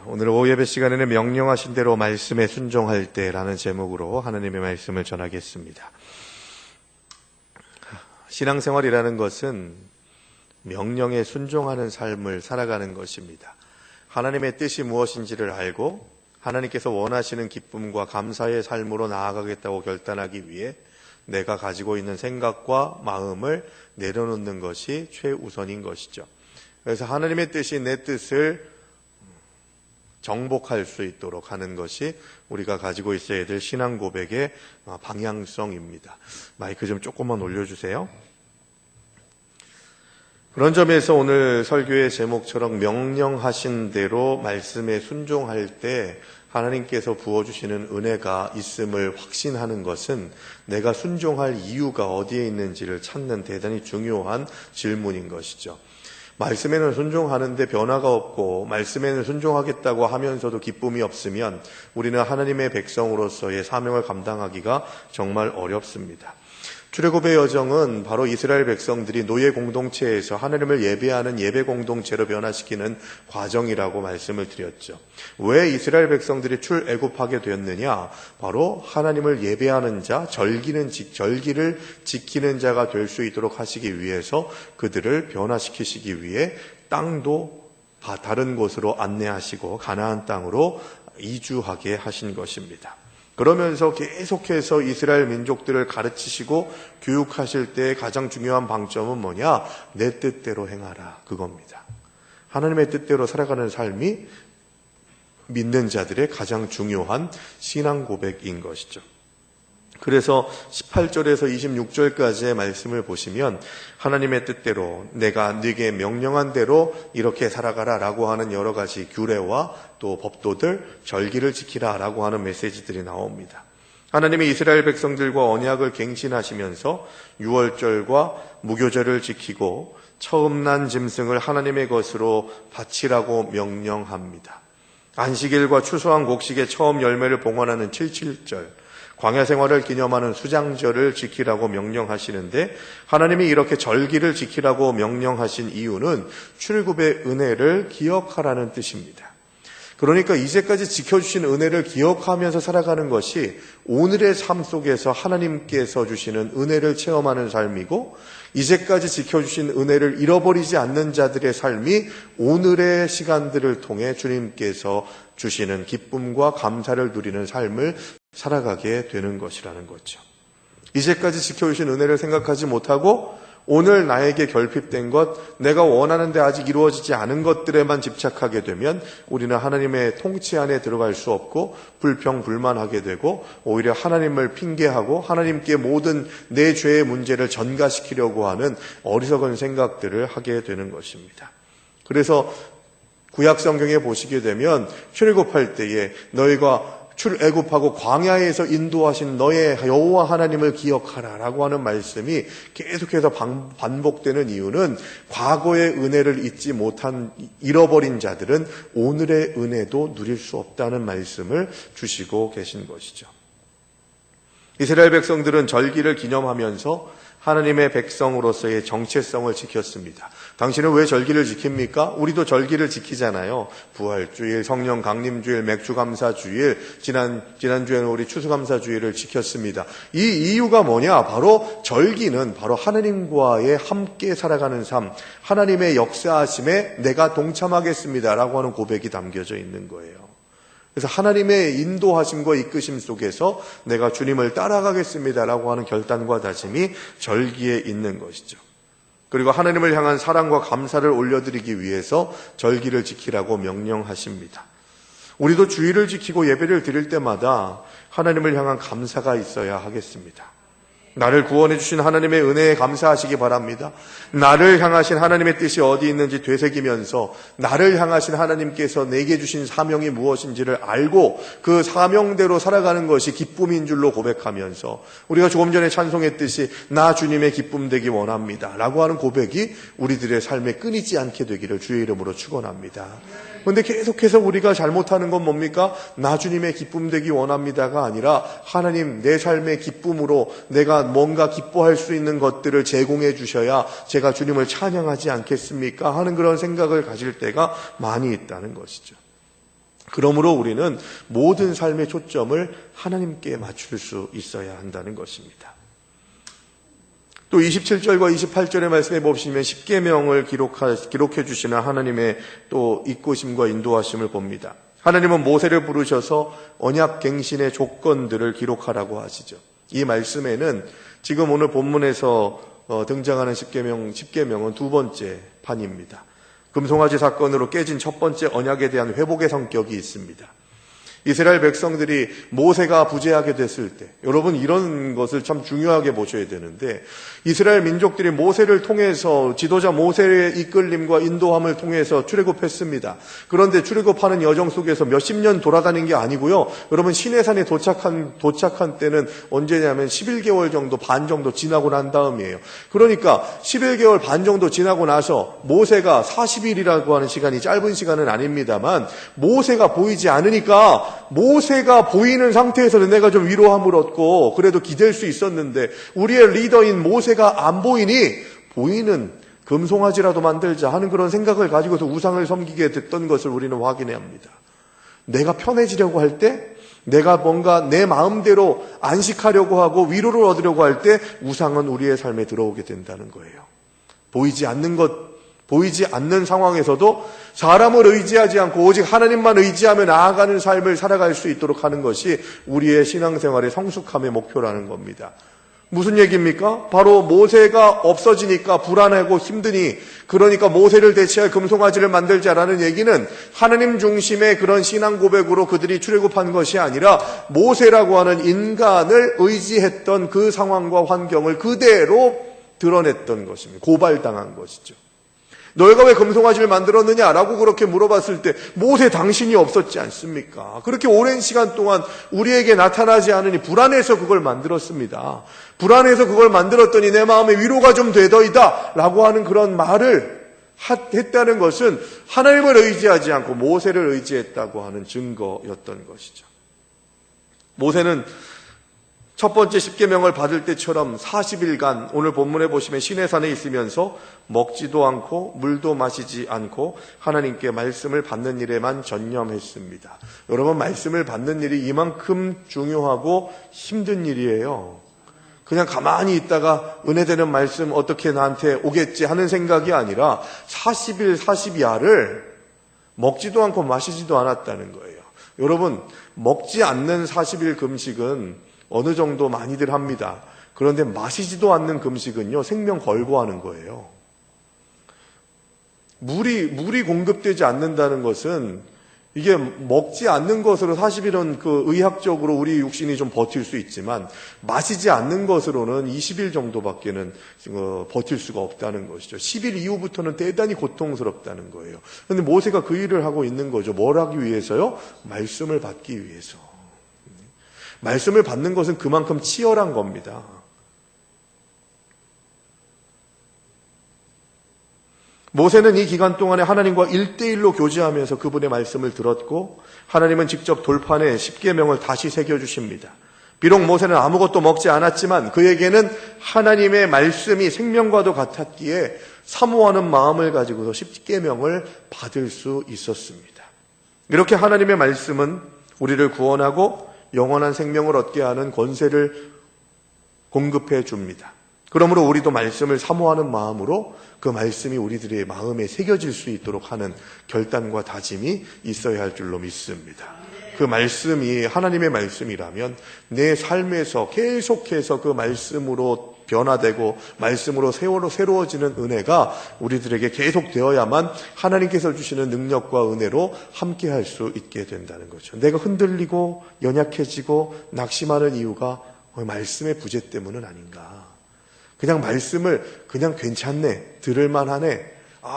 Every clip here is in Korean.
오늘 오후 예배 시간에는 명령하신 대로 말씀에 순종할 때라는 제목으로 하나님의 말씀을 전하겠습니다. 신앙생활이라는 것은 명령에 순종하는 삶을 살아가는 것입니다. 하나님의 뜻이 무엇인지를 알고 하나님께서 원하시는 기쁨과 감사의 삶으로 나아가겠다고 결단하기 위해 내가 가지고 있는 생각과 마음을 내려놓는 것이 최우선인 것이죠. 그래서 하나님의 뜻이 내 뜻을 정복할 수 있도록 하는 것이 우리가 가지고 있어야 될 신앙 고백의 방향성입니다. 마이크 좀 조금만 올려주세요. 그런 점에서 오늘 설교의 제목처럼 명령하신 대로 말씀에 순종할 때 하나님께서 부어주시는 은혜가 있음을 확신하는 것은 내가 순종할 이유가 어디에 있는지를 찾는 대단히 중요한 질문인 것이죠. 말씀에는 순종하는데 변화가 없고 말씀에는 순종하겠다고 하면서도 기쁨이 없으면 우리는 하나님의 백성으로서의 사명을 감당하기가 정말 어렵습니다. 출애굽의 여정은 바로 이스라엘 백성들이 노예 공동체에서 하나님을 예배하는 예배 공동체로 변화시키는 과정이라고 말씀을 드렸죠. 왜 이스라엘 백성들이 출애굽하게 되었느냐? 바로 하나님을 예배하는 자, 절기를 지키는 자가 될 수 있도록 하시기 위해서 그들을 변화시키시기 위해 땅도 다른 곳으로 안내하시고 가나안 땅으로 이주하게 하신 것입니다. 그러면서 계속해서 이스라엘 민족들을 가르치시고 교육하실 때 가장 중요한 방점은 뭐냐? 내 뜻대로 행하라. 그겁니다. 하나님의 뜻대로 살아가는 삶이 믿는 자들의 가장 중요한 신앙 고백인 것이죠. 그래서 18절에서 26절까지의 말씀을 보시면 하나님의 뜻대로 내가 네게 명령한 대로 이렇게 살아가라 라고 하는 여러 가지 규례와 또 법도들, 절기를 지키라 라고 하는 메시지들이 나옵니다. 하나님이 이스라엘 백성들과 언약을 갱신하시면서 유월절과 무교절을 지키고 처음 난 짐승을 하나님의 것으로 바치라고 명령합니다. 안식일과 추수한 곡식의 처음 열매를 봉헌하는 77절, 광야 생활을 기념하는 수장절을 지키라고 명령하시는데 하나님이 이렇게 절기를 지키라고 명령하신 이유는 출애굽의 은혜를 기억하라는 뜻입니다. 그러니까 이제까지 지켜주신 은혜를 기억하면서 살아가는 것이 오늘의 삶 속에서 하나님께서 주시는 은혜를 체험하는 삶이고 이제까지 지켜주신 은혜를 잃어버리지 않는 자들의 삶이 오늘의 시간들을 통해 주님께서 주시는 기쁨과 감사를 누리는 삶을 살아가게 되는 것이라는 거죠. 이제까지 지켜주신 은혜를 생각하지 못하고 오늘 나에게 결핍된 것, 내가 원하는데 아직 이루어지지 않은 것들에만 집착하게 되면 우리는 하나님의 통치 안에 들어갈 수 없고 불평불만하게 되고 오히려 하나님을 핑계하고 하나님께 모든 내 죄의 문제를 전가시키려고 하는 어리석은 생각들을 하게 되는 것입니다. 그래서 구약 성경에 보시게 되면 출애굽할 때에 너희가 출애굽하고 광야에서 인도하신 너의 여호와 하나님을 기억하라 라고 하는 말씀이 계속해서 반복되는 이유는 과거의 은혜를 잊지 못한 잃어버린 자들은 오늘의 은혜도 누릴 수 없다는 말씀을 주시고 계신 것이죠. 이스라엘 백성들은 절기를 기념하면서 하나님의 백성으로서의 정체성을 지켰습니다. 당신은 왜 절기를 지킵니까? 우리도 절기를 지키잖아요. 부활주일, 성령 강림주일, 맥주감사주일, 지난주에는 우리 추수감사주일을 지켰습니다. 이 이유가 뭐냐? 바로 절기는 바로 하나님과의 함께 살아가는 삶, 하나님의 역사하심에 내가 동참하겠습니다 라고 하는 고백이 담겨져 있는 거예요. 그래서 하나님의 인도하심과 이끄심 속에서 내가 주님을 따라가겠습니다라고 하는 결단과 다짐이 절기에 있는 것이죠. 그리고 하나님을 향한 사랑과 감사를 올려드리기 위해서 절기를 지키라고 명령하십니다. 우리도 주일을 지키고 예배를 드릴 때마다 하나님을 향한 감사가 있어야 하겠습니다. 나를 구원해 주신 하나님의 은혜에 감사하시기 바랍니다. 나를 향하신 하나님의 뜻이 어디 있는지 되새기면서 나를 향하신 하나님께서 내게 주신 사명이 무엇인지를 알고 그 사명대로 살아가는 것이 기쁨인 줄로 고백하면서 우리가 조금 전에 찬송했듯이 나 주님의 기쁨 되기 원합니다 라고 하는 고백이 우리들의 삶에 끊이지 않게 되기를 주의 이름으로 축원합니다. 그런데 계속해서 우리가 잘못하는 건 뭡니까? 나 주님의 기쁨 되기 원합니다가 아니라 하나님 내 삶의 기쁨으로 내가 뭔가 기뻐할 수 있는 것들을 제공해 주셔야 제가 주님을 찬양하지 않겠습니까? 하는 그런 생각을 가질 때가 많이 있다는 것이죠. 그러므로 우리는 모든 삶의 초점을 하나님께 맞출 수 있어야 한다는 것입니다. 또 27절과 28절의 말씀에 보시면 십계명을 기록해 주시는 하나님의 또 이끄심과 인도하심을 봅니다. 하나님은 모세를 부르셔서 언약 갱신의 조건들을 기록하라고 하시죠. 이 말씀에는 지금 오늘 본문에서 등장하는 십계명은 두 번째 판입니다. 금송아지 사건으로 깨진 첫 번째 언약에 대한 회복의 성격이 있습니다. 이스라엘 백성들이 모세가 부재하게 됐을 때, 여러분 이런 것을 참 중요하게 보셔야 되는데, 이스라엘 민족들이 모세를 통해서 지도자 모세의 이끌림과 인도함을 통해서 출애굽했습니다. 그런데 출애굽하는 여정 속에서 몇십 년 돌아다닌 게 아니고요. 여러분 시내산에 도착한 때는 언제냐면 11개월 정도 반 정도 지나고 난 다음이에요. 그러니까 11개월 반 정도 지나고 나서 모세가 40일이라고 하는 시간이 짧은 시간은 아닙니다만 모세가 보이지 않으니까 모세가 보이는 상태에서는 내가 좀 위로함을 얻고 그래도 기댈 수 있었는데 우리의 리더인 모세가 안 보이니 보이는 금송아지라도 만들자 하는 그런 생각을 가지고서 우상을 섬기게 됐던 것을 우리는 확인해야 합니다. 내가 편해지려고 할 때, 내가 뭔가 내 마음대로 안식하려고 하고 위로를 얻으려고 할 때 우상은 우리의 삶에 들어오게 된다는 거예요. 보이지 않는 상황에서도 사람을 의지하지 않고 오직 하나님만 의지하며 나아가는 삶을 살아갈 수 있도록 하는 것이 우리의 신앙생활의 성숙함의 목표라는 겁니다. 무슨 얘기입니까? 바로 모세가 없어지니까 불안하고 힘드니 그러니까 모세를 대체할 금송아지를 만들자라는 얘기는 하나님 중심의 그런 신앙 고백으로 그들이 출애굽한 것이 아니라 모세라고 하는 인간을 의지했던 그 상황과 환경을 그대로 드러냈던 것입니다. 고발당한 것이죠. 너희가 왜 금송아지를 만들었느냐라고 그렇게 물어봤을 때 모세 당신이 없었지 않습니까? 그렇게 오랜 시간 동안 우리에게 나타나지 않으니 불안해서 그걸 만들었습니다. 불안해서 그걸 만들었더니 내 마음에 위로가 좀 되더이다 라고 하는 그런 말을 했다는 것은 하나님을 의지하지 않고 모세를 의지했다고 하는 증거였던 것이죠. 모세는 첫 번째 십계명을 받을 때처럼 40일간 오늘 본문에 보시면 시내산에 있으면서 먹지도 않고 물도 마시지 않고 하나님께 말씀을 받는 일에만 전념했습니다. 여러분 말씀을 받는 일이 이만큼 중요하고 힘든 일이에요. 그냥 가만히 있다가 은혜되는 말씀 어떻게 나한테 오겠지 하는 생각이 아니라 40일 40야를 먹지도 않고 마시지도 않았다는 거예요. 여러분 먹지 않는 40일 금식은 어느 정도 많이들 합니다. 그런데 마시지도 않는 금식은요, 생명 걸고 하는 거예요. 물이 공급되지 않는다는 것은 이게 먹지 않는 것으로 40일은 그 의학적으로 우리 육신이 좀 버틸 수 있지만 마시지 않는 것으로는 20일 정도밖에는 버틸 수가 없다는 것이죠. 10일 이후부터는 대단히 고통스럽다는 거예요. 그런데 모세가 그 일을 하고 있는 거죠. 뭘 하기 위해서요? 말씀을 받기 위해서. 말씀을 받는 것은 그만큼 치열한 겁니다. 모세는 이 기간 동안에 하나님과 1대1로 교제하면서 그분의 말씀을 들었고 하나님은 직접 돌판에 십계명을 다시 새겨주십니다. 비록 모세는 아무것도 먹지 않았지만 그에게는 하나님의 말씀이 생명과도 같았기에 사모하는 마음을 가지고서 십계명을 받을 수 있었습니다. 이렇게 하나님의 말씀은 우리를 구원하고 영원한 생명을 얻게 하는 권세를 공급해 줍니다. 그러므로 우리도 말씀을 사모하는 마음으로 그 말씀이 우리들의 마음에 새겨질 수 있도록 하는 결단과 다짐이 있어야 할 줄로 믿습니다. 그 말씀이 하나님의 말씀이라면 내 삶에서 계속해서 그 말씀으로 변화되고 말씀으로 새로워지는 은혜가 우리들에게 계속 되어야만 하나님께서 주시는 능력과 은혜로 함께 할 수 있게 된다는 거죠. 내가 흔들리고 연약해지고 낙심하는 이유가 말씀의 부재 때문은 아닌가. 그냥 말씀을 그냥 괜찮네, 들을만하네,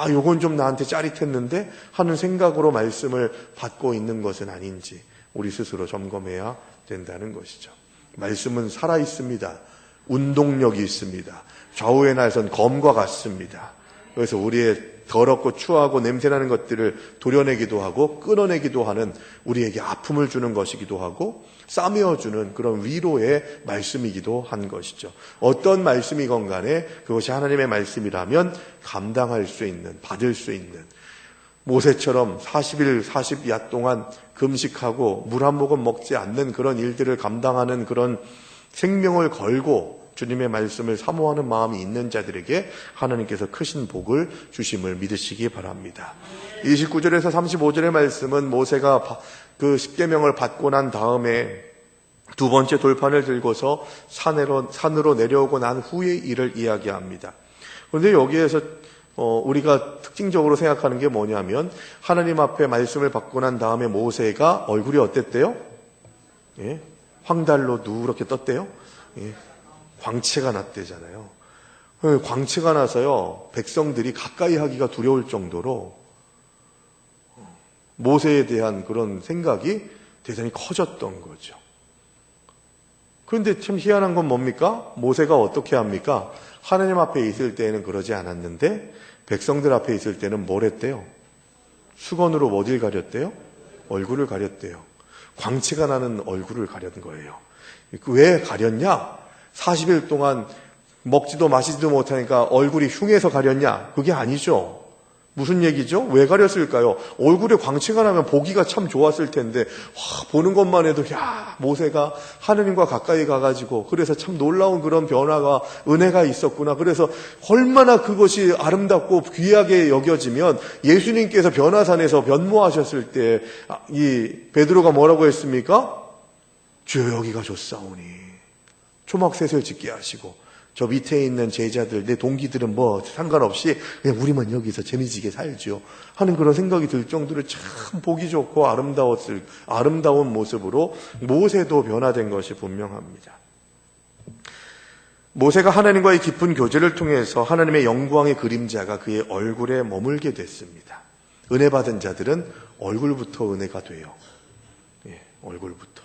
요건 좀 나한테 짜릿했는데 하는 생각으로 말씀을 받고 있는 것은 아닌지 우리 스스로 점검해야 된다는 것이죠. 말씀은 살아있습니다. 운동력이 있습니다. 좌우의 날선 검과 같습니다. 그래서 우리의 더럽고 추하고 냄새나는 것들을 도려내기도 하고 끊어내기도 하는 우리에게 아픔을 주는 것이기도 하고 싸매어주는 그런 위로의 말씀이기도 한 것이죠. 어떤 말씀이건 간에 그것이 하나님의 말씀이라면 감당할 수 있는, 받을 수 있는 모세처럼 40일 40야 동안 금식하고 물 한 모금 먹지 않는 그런 일들을 감당하는 그런 생명을 걸고 주님의 말씀을 사모하는 마음이 있는 자들에게 하나님께서 크신 복을 주심을 믿으시기 바랍니다. 29절에서 35절의 말씀은 모세가 그 십계명을 받고 난 다음에 두 번째 돌판을 들고서 산으로 내려오고 난 후의 일을 이야기합니다. 그런데 여기에서 우리가 특징적으로 생각하는 게 뭐냐면 하나님 앞에 말씀을 받고 난 다음에 모세가 얼굴이 어땠대요? 예? 황달로 누렇게 떴대요? 예? 광채가 났대잖아요. 광채가 나서요, 백성들이 가까이 하기가 두려울 정도로 모세에 대한 그런 생각이 대단히 커졌던 거죠. 그런데 참 희한한 건 뭡니까? 모세가 어떻게 합니까? 하나님 앞에 있을 때에는 그러지 않았는데 백성들 앞에 있을 때는 뭘 했대요? 수건으로 어딜 가렸대요? 얼굴을 가렸대요. 광채가 나는 얼굴을 가린 거예요. 왜 가렸냐? 40일 동안 먹지도 마시지도 못하니까 얼굴이 흉해서 가렸냐? 그게 아니죠. 무슨 얘기죠? 왜 가렸을까요? 얼굴에 광채가 나면 보기가 참 좋았을 텐데 보는 것만 해도 모세가 하느님과 가까이 가가지고 그래서 참 놀라운 그런 변화가 은혜가 있었구나. 그래서 얼마나 그것이 아름답고 귀하게 여겨지면 예수님께서 변화산에서 변모하셨을 때 이 베드로가 뭐라고 했습니까? 주여 여기가 좋사오니 초막셋을 짓게 하시고 저 밑에 있는 제자들, 내 동기들은 뭐 상관없이 그냥 우리만 여기서 재미지게 살죠 하는 그런 생각이 들 정도로 참 보기 좋고 아름다운 모습으로 모세도 변화된 것이 분명합니다. 모세가 하나님과의 깊은 교제를 통해서 하나님의 영광의 그림자가 그의 얼굴에 머물게 됐습니다. 은혜 받은 자들은 얼굴부터 은혜가 돼요. 예, 얼굴부터.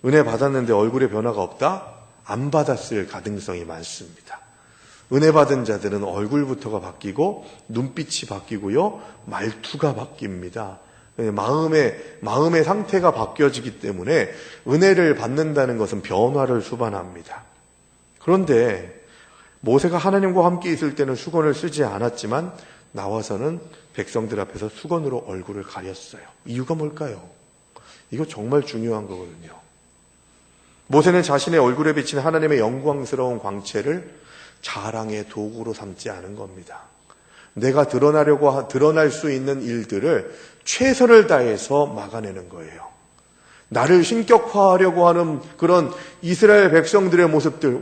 은혜 받았는데 얼굴에 변화가 없다? 안 받았을 가능성이 많습니다. 은혜 받은 자들은 얼굴부터가 바뀌고 눈빛이 바뀌고요, 말투가 바뀝니다. 마음의 상태가 바뀌어지기 때문에 은혜를 받는다는 것은 변화를 수반합니다. 그런데 모세가 하나님과 함께 있을 때는 수건을 쓰지 않았지만 나와서는 백성들 앞에서 수건으로 얼굴을 가렸어요. 이유가 뭘까요? 이거 정말 중요한 거거든요. 모세는 자신의 얼굴에 비친 하나님의 영광스러운 광채를 자랑의 도구로 삼지 않은 겁니다. 내가 드러날 수 있는 일들을 최선을 다해서 막아내는 거예요. 나를 신격화하려고 하는 그런 이스라엘 백성들의 모습들,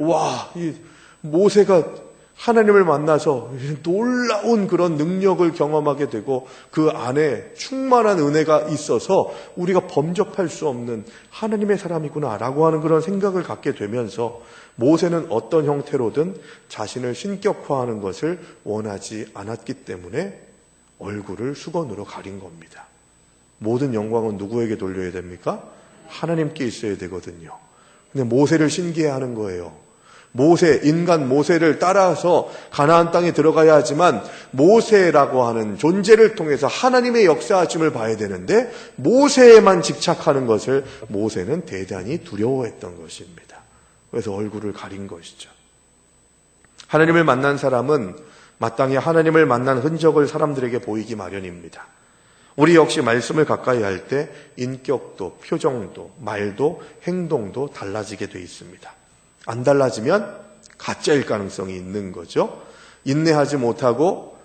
이 모세가 하나님을 만나서 놀라운 그런 능력을 경험하게 되고 그 안에 충만한 은혜가 있어서 우리가 범접할 수 없는 하나님의 사람이구나 라고 하는 그런 생각을 갖게 되면서 모세는 어떤 형태로든 자신을 신격화하는 것을 원하지 않았기 때문에 얼굴을 수건으로 가린 겁니다. 모든 영광은 누구에게 돌려야 됩니까? 하나님께 있어야 되거든요. 근데 모세를 신기해하는 거예요. 인간 모세를 따라서 가나안 땅에 들어가야 하지만 모세라고 하는 존재를 통해서 하나님의 역사하심을 봐야 되는데 모세에만 집착하는 것을 모세는 대단히 두려워했던 것입니다. 그래서 얼굴을 가린 것이죠. 하나님을 만난 사람은 마땅히 하나님을 만난 흔적을 사람들에게 보이기 마련입니다. 우리 역시 말씀을 가까이 할 때 인격도, 표정도, 말도, 행동도 달라지게 돼 있습니다. 안 달라지면 가짜일 가능성이 있는 거죠. 인내하지 못하고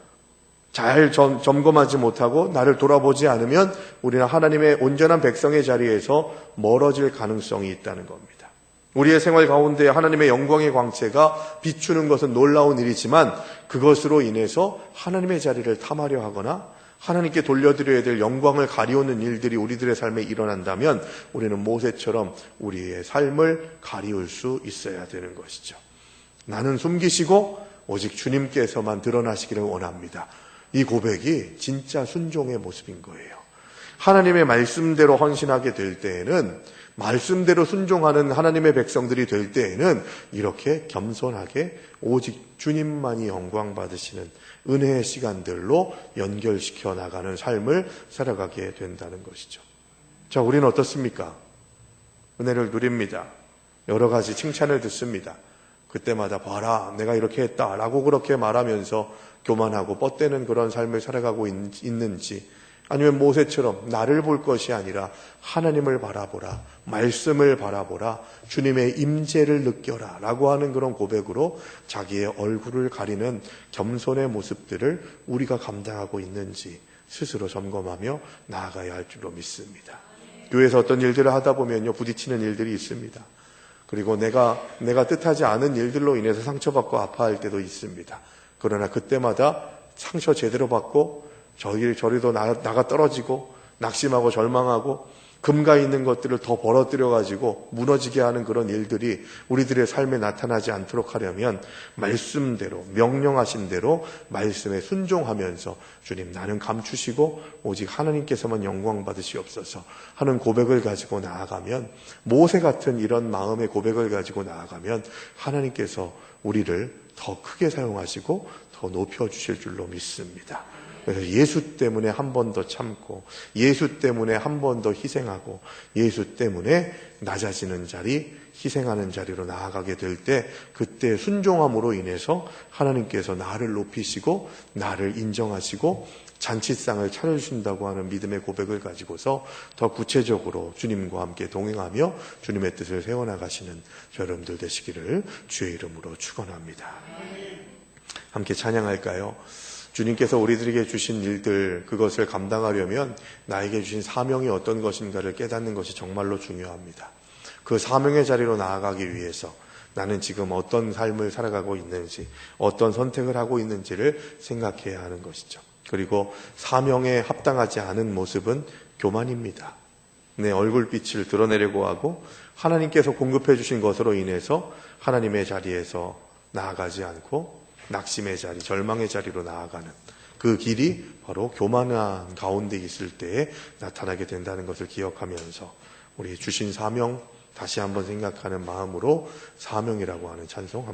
잘 점검하지 못하고 나를 돌아보지 않으면 우리는 하나님의 온전한 백성의 자리에서 멀어질 가능성이 있다는 겁니다. 우리의 생활 가운데 하나님의 영광의 광채가 비추는 것은 놀라운 일이지만 그것으로 인해서 하나님의 자리를 탐하려 하거나 하나님께 돌려드려야 될 영광을 가리우는 일들이 우리들의 삶에 일어난다면 우리는 모세처럼 우리의 삶을 가리울 수 있어야 되는 것이죠. 나는 숨기시고 오직 주님께서만 드러나시기를 원합니다. 이 고백이 진짜 순종의 모습인 거예요. 하나님의 말씀대로 헌신하게 될 때에는, 말씀대로 순종하는 하나님의 백성들이 될 때에는 이렇게 겸손하게 오직 주님만이 영광 받으시는 은혜의 시간들로 연결시켜 나가는 삶을 살아가게 된다는 것이죠. 자, 우리는 어떻습니까? 은혜를 누립니다. 여러 가지 칭찬을 듣습니다. 그때마다 봐라, 내가 이렇게 했다라고 그렇게 말하면서 교만하고 뻗대는 그런 삶을 살아가고 있는지, 아니면 모세처럼 나를 볼 것이 아니라 하나님을 바라보라, 말씀을 바라보라, 주님의 임재를 느껴라 라고 하는 그런 고백으로 자기의 얼굴을 가리는 겸손의 모습들을 우리가 감당하고 있는지 스스로 점검하며 나아가야 할 줄로 믿습니다. 교회에서 어떤 일들을 하다 보면요, 부딪히는 일들이 있습니다. 그리고 내가 뜻하지 않은 일들로 인해서 상처받고 아파할 때도 있습니다. 그러나 그때마다 상처 제대로 받고 저리도 나가 떨어지고 낙심하고 절망하고 금가 있는 것들을 더 벌어들여가지고 무너지게 하는 그런 일들이 우리들의 삶에 나타나지 않도록 하려면 말씀대로, 명령하신 대로 말씀에 순종하면서 주님, 나는 감추시고 오직 하나님께서만 영광 받으시옵소서 하는 고백을 가지고 나아가면, 모세 같은 이런 마음의 고백을 가지고 나아가면 하나님께서 우리를 더 크게 사용하시고 더 높여주실 줄로 믿습니다. 그래서 예수 때문에 한 번 더 참고, 예수 때문에 한 번 더 희생하고, 예수 때문에 낮아지는 자리, 희생하는 자리로 나아가게 될 때, 그때 순종함으로 인해서 하나님께서 나를 높이시고 나를 인정하시고 잔치상을 차려주신다고 하는 믿음의 고백을 가지고서 더 구체적으로 주님과 함께 동행하며 주님의 뜻을 세워나가시는 여러분들 되시기를 주의 이름으로 축원합니다. 함께 찬양할까요? 주님께서 우리들에게 주신 일들, 그것을 감당하려면 나에게 주신 사명이 어떤 것인가를 깨닫는 것이 정말로 중요합니다. 그 사명의 자리로 나아가기 위해서 나는 지금 어떤 삶을 살아가고 있는지, 어떤 선택을 하고 있는지를 생각해야 하는 것이죠. 그리고 사명에 합당하지 않은 모습은 교만입니다. 내 얼굴빛을 드러내려고 하고 하나님께서 공급해 주신 것으로 인해서 하나님의 자리에서 나아가지 않고 낙심의 자리, 절망의 자리로 나아가는 그 길이 바로 교만한 가운데 있을 때에 나타나게 된다는 것을 기억하면서 우리 주신 사명 다시 한번 생각하는 마음으로 사명이라고 하는 찬송